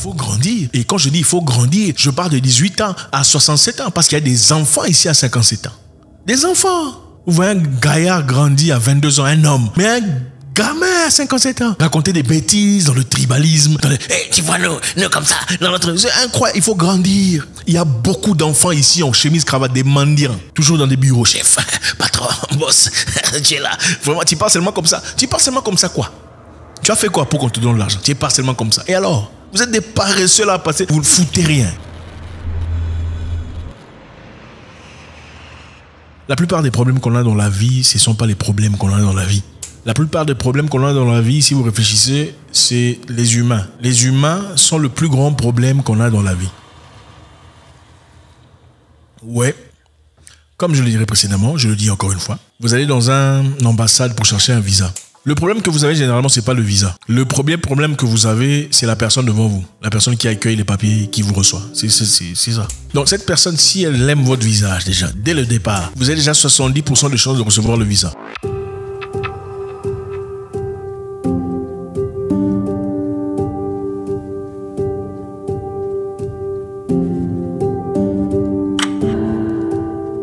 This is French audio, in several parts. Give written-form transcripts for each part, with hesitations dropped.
faut grandir. Et quand je dis il faut grandir, je parle de 18 ans à 67 ans. Parce qu'il y a des enfants ici à 57 ans. Des enfants. Vous voyez un gaillard grandir à 22 ans, un homme. Mais un gamin à 57 ans. Raconter des bêtises dans le tribalisme. Dans hey, tu vois, nous comme ça. Dans notre... C'est incroyable, il faut grandir. Il y a beaucoup d'enfants ici en chemise, cravate, des mendiants. Toujours dans des bureaux, chef, patron, boss, tu es là. Vraiment, tu parles seulement comme ça. Tu parles seulement comme ça quoi? Tu as fait quoi pour qu'on te donne l'argent? Tu parles seulement comme ça. Et alors? Vous êtes des paresseux là à passer. Vous ne foutez rien. La plupart des problèmes qu'on a dans la vie, ce ne sont pas les problèmes qu'on a dans la vie. La plupart des problèmes qu'on a dans la vie, si vous réfléchissez, c'est les humains. Les humains sont le plus grand problème qu'on a dans la vie. Ouais. Comme je le dirais précédemment, je le dis encore une fois. Vous allez dans une ambassade pour chercher un visa. Le problème que vous avez généralement, c'est pas le visa. Le premier problème que vous avez, c'est la personne devant vous. La personne qui accueille les papiers, qui vous reçoit. C'est ça. Donc cette personne, si elle aime votre visage déjà, dès le départ, vous avez déjà 70% de chances de recevoir le visa.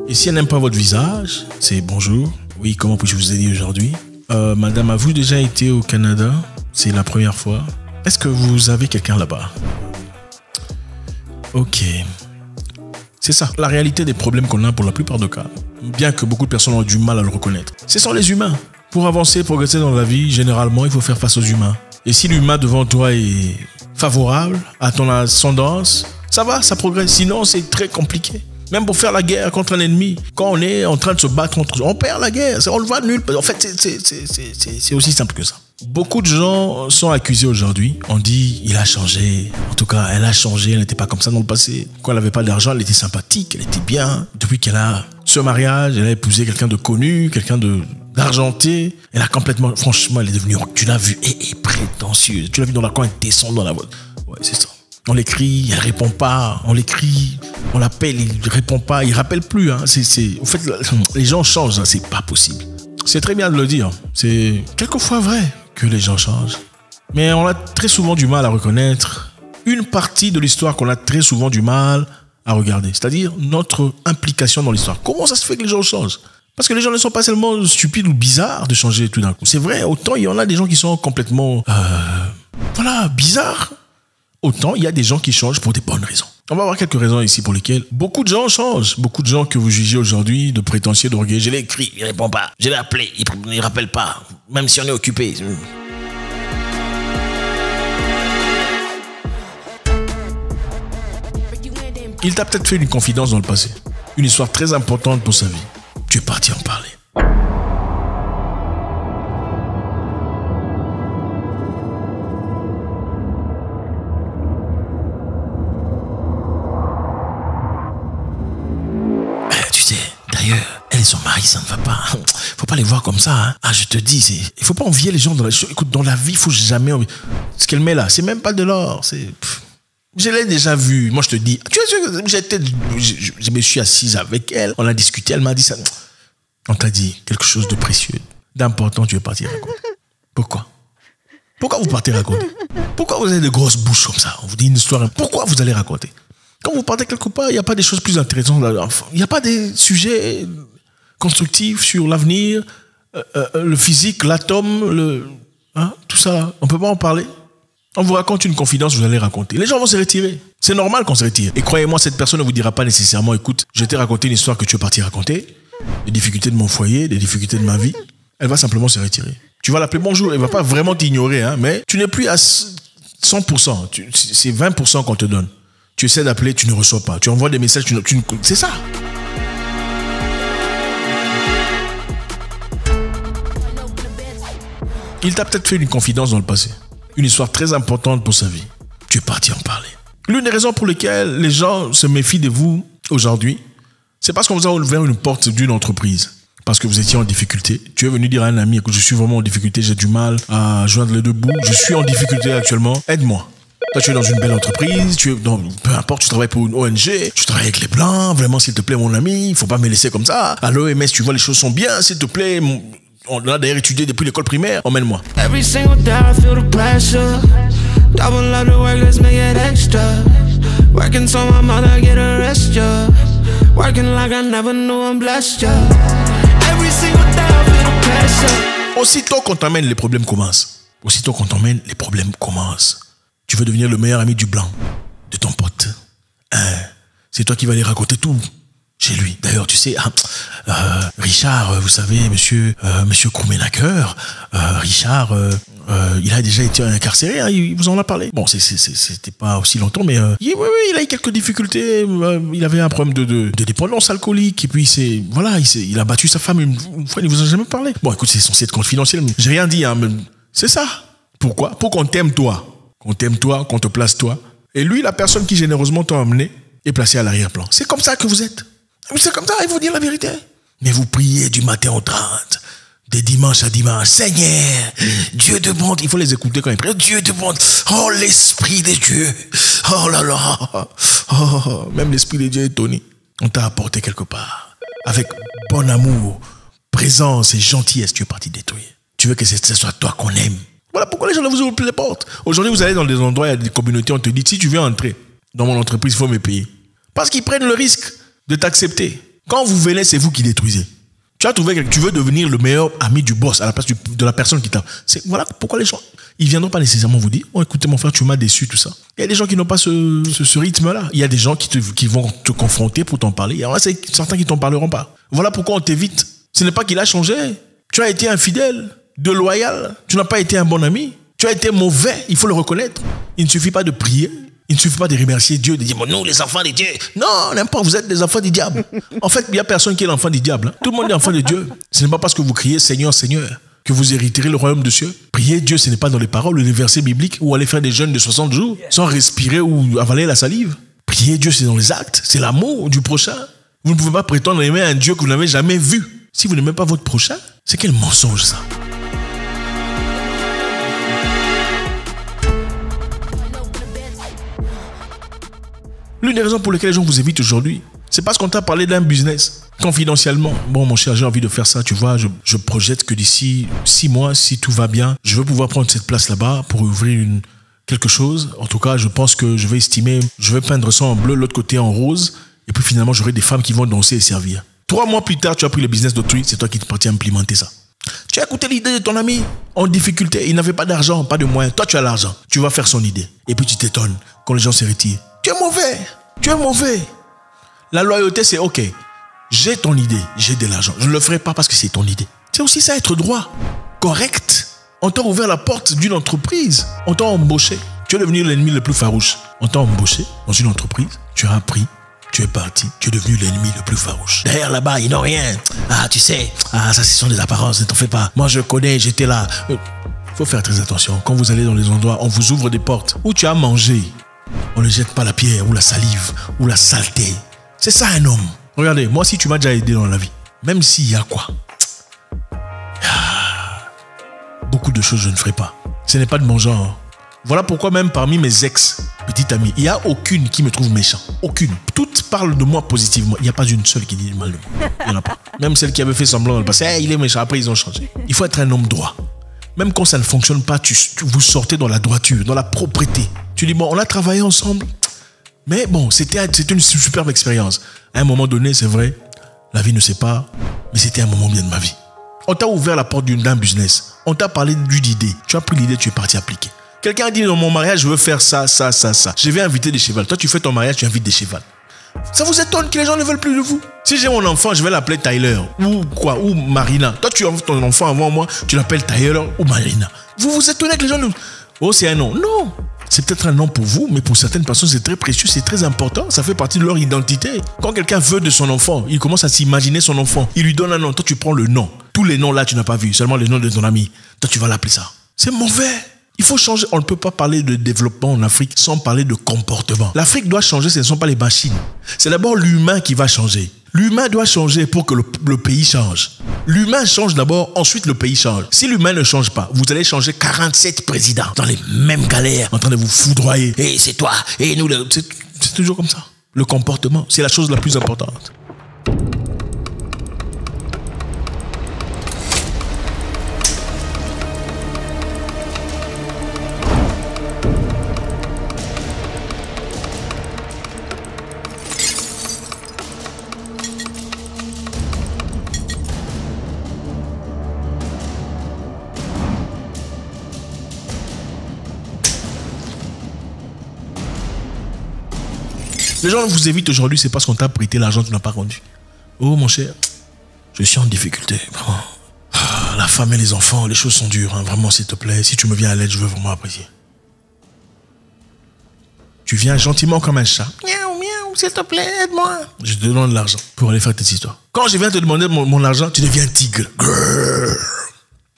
Et si elle n'aime pas votre visage, c'est bonjour. Oui, comment puis-je vous aider aujourd'hui? Madame, avez-vous déjà été au Canada? C'est la première fois. Est-ce que vous avez quelqu'un là-bas? Ok. C'est ça, la réalité des problèmes qu'on a pour la plupart des cas. Bien que beaucoup de personnes ont du mal à le reconnaître. Ce sont les humains. Pour avancer, progresser dans la vie, généralement, il faut faire face aux humains. Et si l'humain devant toi est favorable à ton ascendance, ça va, ça progresse. Sinon, c'est très compliqué. Même pour faire la guerre contre un ennemi, quand on est en train de se battre contre... On perd la guerre, on le voit nul. En fait, c'est aussi simple que ça. Beaucoup de gens sont accusés aujourd'hui. On dit, il a changé. En tout cas, elle a changé, elle n'était pas comme ça dans le passé. Quand elle n'avait pas d'argent, elle était sympathique, elle était bien. Depuis qu'elle a ce mariage, elle a épousé quelqu'un de connu, quelqu'un d'argenté. Elle a complètement... Franchement, elle est devenue... Tu l'as vu, et prétentieuse. Tu l'as vu dans la coin, elle descend dans la voie. Ouais, c'est ça. On l'écrit, elle répond pas. On l'écrit, on l'appelle, il répond pas. Il rappelle plus. Hein. En fait, les gens changent. Hein. C'est pas possible. C'est très bien de le dire. C'est quelquefois vrai que les gens changent. Mais on a très souvent du mal à reconnaître une partie de l'histoire qu'on a très souvent du mal à regarder. C'est-à-dire notre implication dans l'histoire. Comment ça se fait que les gens changent? Parce que les gens ne sont pas seulement stupides ou bizarres de changer tout d'un coup. C'est vrai, autant il y en a des gens qui sont complètement... bizarres. Autant il y a des gens qui changent pour des bonnes raisons. On va voir quelques raisons ici pour lesquelles beaucoup de gens changent. Beaucoup de gens que vous jugez aujourd'hui de prétentieux, d'orgueilleux. Je l'ai écrit, il répond pas. Je l'ai appelé, il rappelle pas. Même si on est occupé. Il t'a peut-être fait une confidence dans le passé. Une histoire très importante pour sa vie. Tu es parti en parler. Elle et son mari, ça ne va pas. Faut pas les voir comme ça. Hein. Ah, je te dis, il faut pas envier les gens dans la vie. Écoute, dans la vie, il faut jamais envier. Ce qu'elle met là, c'est même pas de l'or. Je l'ai déjà vu. Moi, je te dis, je me suis assise avec elle. On a discuté. Elle m'a dit ça. On t'a dit quelque chose de précieux, d'important. Tu veux partir raconter. Pourquoi vous partez raconter? Pourquoi vous avez de grosses bouches comme ça? On vous dit une histoire. Pourquoi vous allez raconter? Quand vous partez quelque part, il n'y a pas des choses plus intéressantes. Il n'y a pas des sujets constructifs sur l'avenir, le physique, l'atome, tout ça. On ne peut pas en parler. On vous raconte une confidence, vous allez raconter. Les gens vont se retirer. C'est normal qu'on se retire. Et croyez-moi, cette personne ne vous dira pas nécessairement, écoute, je t'ai raconté une histoire que tu es parti raconter, les difficultés de mon foyer, les difficultés de ma vie. Elle va simplement se retirer. Tu vas l'appeler bonjour, elle ne va pas vraiment t'ignorer, hein, mais tu n'es plus à 100%. C'est 20% qu'on te donne. Tu essaies d'appeler, tu ne reçois pas. Tu envoies des messages, c'est ça. Il t'a peut-être fait une confidence dans le passé. Une histoire très importante pour sa vie. Tu es parti en parler. L'une des raisons pour lesquelles les gens se méfient de vous aujourd'hui, c'est parce qu'on vous a ouvert une porte d'une entreprise. Parce que vous étiez en difficulté. Tu es venu dire à un ami, écoute, je suis vraiment en difficulté, j'ai du mal à joindre les deux bouts. Je suis en difficulté actuellement, aide-moi. Toi, tu es dans une belle entreprise, peu importe, tu travailles pour une ONG, tu travailles avec les Blancs, vraiment, s'il te plaît, mon ami, il faut pas me laisser comme ça. À l'OMS, tu vois, les choses sont bien, s'il te plaît, on a d'ailleurs étudié depuis l'école primaire, emmène-moi. Double up the work, let's make it extra. Working so my mother get a rest, yeah. Working like I never knew I'm blessed, yeah. Every single day I feel the pressure. Aussitôt qu'on t'emmène, les problèmes commencent. Aussitôt qu'on t'emmène, les problèmes commencent. Tu veux devenir le meilleur ami du blanc, de ton pote. C'est toi qui vas aller raconter tout chez lui. D'ailleurs, tu sais, Richard, vous savez, monsieur Koumenaker, Richard, il a déjà été incarcéré, hein, il vous en a parlé. Bon, c'était pas aussi longtemps, mais oui, il a eu quelques difficultés. Il avait un problème de dépendance alcoolique, et puis il a battu sa femme une fois, il ne vous a jamais parlé. Bon, écoute, c'est censé être confidentiel, mais j'ai rien dit, hein, mais c'est ça. Pourquoi? Pour qu'on t'aime toi. Qu'on t'aime toi, qu'on te place toi. Et lui, la personne qui généreusement t'a emmené, est placée à l'arrière-plan. C'est comme ça que vous êtes. C'est comme ça, il faut dire la vérité. Mais vous priez du matin au 30, de dimanche à dimanche. Seigneur, Dieu demande, il faut les écouter quand ils prient. Dieu demande, oh l'Esprit de Dieu. Oh là là. Oh, même l'Esprit de Dieu est étonné. On t'a apporté quelque part. Avec bon amour, présence et gentillesse, tu es parti détruire. Tu veux que ce soit toi qu'on aime. Voilà pourquoi les gens ne vous ouvrent plus les portes. Aujourd'hui, vous allez dans des endroits, il y a des communautés, on te dit, si tu veux entrer dans mon entreprise, il faut me payer. Parce qu'ils prennent le risque de t'accepter. Quand vous venez, c'est vous qui détruisez. Tu as trouvé que tu veux devenir le meilleur ami du boss à la place de la personne qui t'a... Voilà pourquoi les gens, ils ne viendront pas nécessairement vous dire, oh écoutez mon frère, tu m'as déçu, tout ça. Il y a des gens qui n'ont pas ce rythme-là. Il y a des gens qui vont te confronter pour t'en parler. Il y en a certains qui ne t'en parleront pas. Voilà pourquoi on t'évite. Ce n'est pas qu'il a changé. Tu as été infidèle, déloyal. Tu n'as pas été un bon ami. Tu as été mauvais, il faut le reconnaître. Il ne suffit pas de prier. Il ne suffit pas de remercier Dieu, de dire, bon, nous, les enfants de Dieu. Non, n'importe, vous êtes des enfants du diable. En fait, il n'y a personne qui est l'enfant du diable. Hein. Tout le monde est enfant de Dieu. Ce n'est pas parce que vous criez Seigneur, Seigneur, que vous hériterez le royaume de cieux. Prier Dieu, ce n'est pas dans les paroles ou les versets bibliques ou aller faire des jeûnes de 60 jours sans respirer ou avaler la salive. Prier Dieu, c'est dans les actes, c'est l'amour du prochain. Vous ne pouvez pas prétendre aimer un Dieu que vous n'avez jamais vu. Si vous n'aimez pas votre prochain, c'est quel mensonge ça? L'une des raisons pour lesquelles les gens vous évitent aujourd'hui, c'est parce qu'on t'a parlé d'un business confidentiellement. Bon, mon cher, j'ai envie de faire ça, tu vois, je projette que d'ici 6 mois, si tout va bien, je veux pouvoir prendre cette place là-bas pour ouvrir quelque chose. En tout cas, je pense que je vais peindre ça en bleu, l'autre côté en rose, et puis finalement, j'aurai des femmes qui vont danser et servir. 3 mois plus tard, tu as pris le business d'autrui, c'est toi qui es parti implémenter ça. Tu as écouté l'idée de ton ami en difficulté, il n'avait pas d'argent, pas de moyens. Toi, tu as l'argent, tu vas faire son idée. Et puis tu t'étonnes quand les gens se retirent. Tu es mauvais. Tu es mauvais. La loyauté, c'est OK. J'ai ton idée, j'ai de l'argent. Je ne le ferai pas parce que c'est ton idée. C'est aussi ça, être droit, correct. On t'a ouvert la porte d'une entreprise. On t'a embauché. Tu es devenu l'ennemi le plus farouche. On t'a embauché dans une entreprise. Tu as appris. Tu es parti. Tu es devenu l'ennemi le plus farouche. Derrière là-bas, ils n'ont rien. Ah, tu sais. Ah, ça, ce sont des apparences. Ne t'en fais pas. Moi, je connais. J'étais là. Il faut faire très attention. Quand vous allez dans les endroits, on vous ouvre des portes où tu as mangé. On ne jette pas la pierre ou la salive ou la saleté. C'est ça un homme. Regardez, moi si tu m'as déjà aidé dans la vie, même s'il y a quoi, beaucoup de choses je ne ferai pas. Ce n'est pas de mon genre. Voilà pourquoi même parmi mes petites amies, il n'y a aucune qui me trouve méchant. Aucune. Toutes parlent de moi positivement. Il n'y a pas une seule qui dit du mal de moi. Il n'y en a pas. Même celle qui avait fait semblant dans le passé, il est méchant. Après ils ont changé. Il faut être un homme droit. Même quand ça ne fonctionne pas, vous sortez dans la droiture, dans la propreté. Tu dis, bon, on a travaillé ensemble, mais bon, c'était une superbe expérience. À un moment donné, c'est vrai, la vie ne sait pas, mais c'était un moment bien de ma vie. On t'a ouvert la porte d'un business. On t'a parlé d'une idée. Tu as pris l'idée, tu es parti appliquer. Quelqu'un a dit, dans mon mariage, je veux faire ça, ça, ça, ça. Je vais inviter des chevals. Toi, tu fais ton mariage, tu invites des chevals. Ça vous étonne que les gens ne veulent plus de vous? Si j'ai mon enfant, je vais l'appeler Tyler ou Marina. Toi, tu as ton enfant avant moi, tu l'appelles Tyler ou Marina. Vous vous étonnez que les gens ne... Oh, c'est un nom. Non. C'est peut-être un nom pour vous, mais pour certaines personnes, c'est très précieux, c'est très important. Ça fait partie de leur identité. Quand quelqu'un veut de son enfant, il commence à s'imaginer son enfant. Il lui donne un nom. Toi, tu prends le nom. Tous les noms là, tu n'as pas vu. Seulement les noms de ton ami. Toi, tu vas l'appeler ça. C'est mauvais. Il faut changer. On ne peut pas parler de développement en Afrique sans parler de comportement. L'Afrique doit changer, ce ne sont pas les machines. C'est d'abord l'humain qui va changer. L'humain doit changer pour que le pays change. L'humain change d'abord, ensuite le pays change. Si l'humain ne change pas, vous allez changer 47 présidents dans les mêmes galères, en train de vous foudroyer. Et c'est toi, et nous, c'est toujours comme ça. Le comportement, c'est la chose la plus importante. Les gens vous évitent aujourd'hui, c'est parce qu'on t'a prêté l'argent, tu n'as pas rendu. Oh mon cher, je suis en difficulté, vraiment. La femme et les enfants, les choses sont dures, hein. Vraiment, s'il te plaît. Si tu me viens à l'aide, je veux vraiment apprécier. Tu viens gentiment comme un chat. Miaou, miaou, s'il te plaît, aide-moi. Je te donne de l'argent pour aller faire tes histoires. Quand je viens te demander mon argent, tu deviens tigre. Grrr.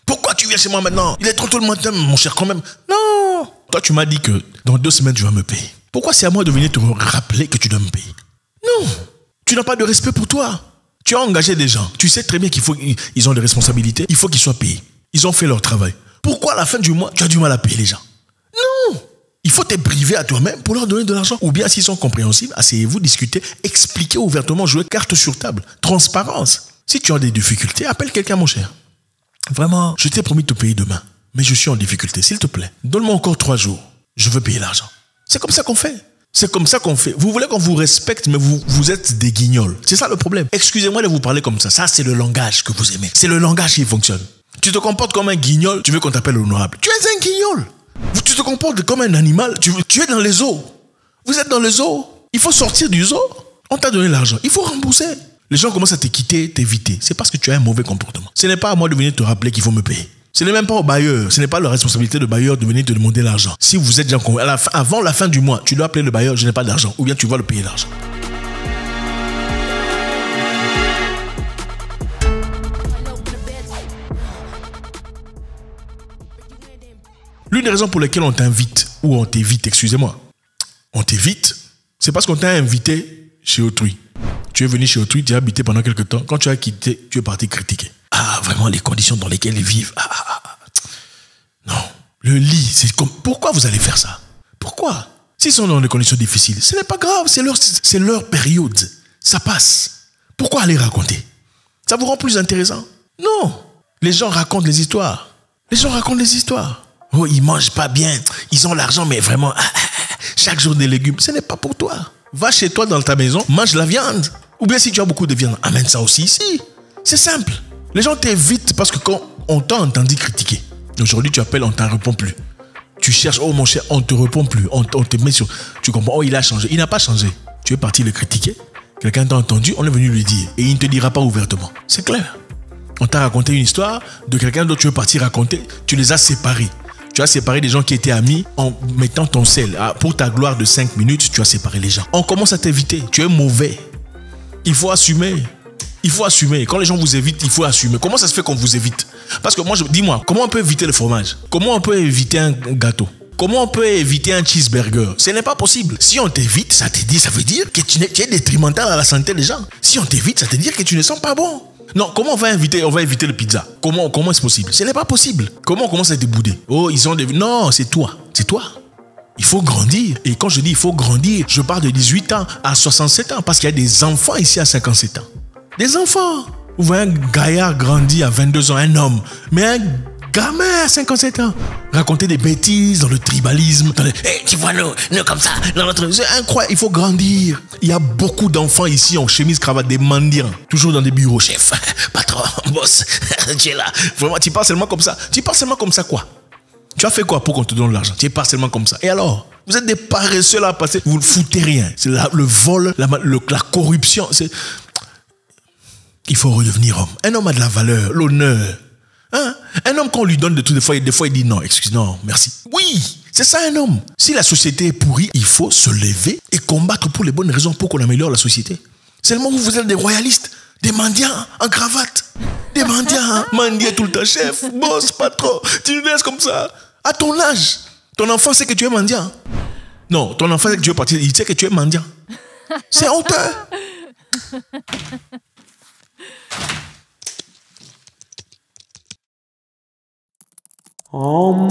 Pourquoi tu viens chez moi maintenant? Il est trop tôt le matin, mon cher, quand même. Non. Toi, tu m'as dit que dans 2 semaines, tu vas me payer. Pourquoi c'est à moi de venir te rappeler que tu dois me payer? Non. Tu n'as pas de respect pour toi. Tu as engagé des gens. Tu sais très bien qu'ils ont des responsabilités. Il faut qu'ils soient payés. Ils ont fait leur travail. Pourquoi à la fin du mois, tu as du mal à payer les gens? Non. Il faut te priver à toi-même pour leur donner de l'argent. Ou bien, s'ils sont compréhensibles, asseyez-vous, discutez, expliquez ouvertement, jouez carte sur table. Transparence. Si tu as des difficultés, appelle quelqu'un, mon cher. Vraiment, je t'ai promis de te payer demain. Mais je suis en difficulté. S'il te plaît, donne-moi encore 3 jours. Je veux payer l'argent. C'est comme ça qu'on fait. C'est comme ça qu'on fait. Vous voulez qu'on vous respecte, mais vous êtes des guignols. C'est ça le problème. Excusez-moi de vous parler comme ça. Ça, c'est le langage que vous aimez. C'est le langage qui fonctionne. Tu te comportes comme un guignol, tu veux qu'on t'appelle honorable. Tu es un guignol. Tu te comportes comme un animal, tu es dans les zoos. Vous êtes dans les zoos. Il faut sortir du zoo. On t'a donné l'argent. Il faut rembourser. Les gens commencent à te quitter, t'éviter. C'est parce que tu as un mauvais comportement. Ce n'est pas à moi de venir te rappeler qu'il faut me payer. Ce n'est même pas au bailleur. Ce n'est pas la responsabilité du bailleur de venir te demander l'argent. Si vous êtes déjà avant la fin du mois, tu dois appeler le bailleur, je n'ai pas d'argent. Ou bien tu vas le payer l'argent. L'une des raisons pour lesquelles on t'invite, ou on t'évite, excusez-moi, on t'évite, c'est parce qu'on t'a invité chez autrui. Tu es venu chez autrui, tu as habité pendant quelques temps. Quand tu as quitté, tu es parti critiquer. Ah, vraiment, les conditions dans lesquelles ils vivent. Non, le lit, c'est comme... Pourquoi vous allez faire ça? Pourquoi? S'ils sont dans des conditions difficiles, ce n'est pas grave, c'est leur période. Ça passe. Pourquoi aller raconter? Ça vous rend plus intéressant? Non. Les gens racontent les histoires. Les gens racontent les histoires. Oh, ils mangent pas bien. Ils ont l'argent, mais vraiment, chaque jour des légumes. Ce n'est pas pour toi. Va chez toi dans ta maison, mange la viande. Ou bien si tu as beaucoup de viande, amène ça aussi ici. C'est simple. Les gens t'évitent parce que quand on t'a entendu critiquer, aujourd'hui tu appelles, on ne t'en répond plus. Tu cherches, oh mon cher, on ne te répond plus. On te met sur... Tu comprends, oh il a changé. Il n'a pas changé. Tu es parti le critiquer. Quelqu'un t'a entendu, on est venu lui dire. Et il ne te dira pas ouvertement. C'est clair. On t'a raconté une histoire de quelqu'un d'autre, tu es parti raconter. Tu les as séparés. Tu as séparé des gens qui étaient amis en mettant ton sel. Pour ta gloire de 5 minutes, tu as séparé les gens. On commence à t'éviter. Tu es mauvais. Il faut assumer. Il faut assumer. Quand les gens vous évitent, il faut assumer. Comment ça se fait qu'on vous évite? Parce que moi, dis-moi, comment on peut éviter le fromage? Comment on peut éviter un gâteau? Comment on peut éviter un cheeseburger? Ce n'est pas possible. Si on t'évite, ça veut dire que tu es détrimental à la santé des gens. Si on t'évite, ça veut dire que tu ne sens pas bon. Non, comment on va éviter le pizza? Comment est-ce possible? Ce n'est pas possible. Comment on commence à te bouder? Oh, ils ont des... Non, c'est toi. C'est toi. Il faut grandir. Et quand je dis il faut grandir, je parle de 18 ans à 67 ans. Parce qu'il y a des enfants ici à 57 ans. Des enfants. Vous voyez un gaillard grandi à 22 ans, un homme. Mais un gamin à 57 ans. Raconter des bêtises dans le tribalisme. Hey, tu vois, nous comme ça. C'est incroyable. Il faut grandir. Il y a beaucoup d'enfants ici en chemise, cravate, des mendiants. Toujours dans des bureaux. Chef, patron, boss, tu es là. Vraiment, tu parles seulement comme ça. Tu parles seulement comme ça quoi? Tu as fait quoi pour qu'on te donne l'argent? Tu parles seulement comme ça. Et alors? Vous êtes des paresseux là à passer. Vous ne foutez rien. C'est le vol, la corruption. Il faut redevenir homme. Un homme a de la valeur, l'honneur. Hein? Un homme, quand on lui donne de tout, des fois il dit non, non, merci. Oui, c'est ça un homme. Si la société est pourrie, il faut se lever et combattre pour les bonnes raisons pour qu'on améliore la société. Seulement vous êtes des royalistes, des mendiants en cravate. Des mendiants, hein? Mendier tout le temps, chef, boss, patron. Tu nous laisses comme ça. À ton âge, ton enfant sait que tu es mendiant. Non, ton enfant sait que tu es parti, il sait que tu es mendiant. C'est honteux. Om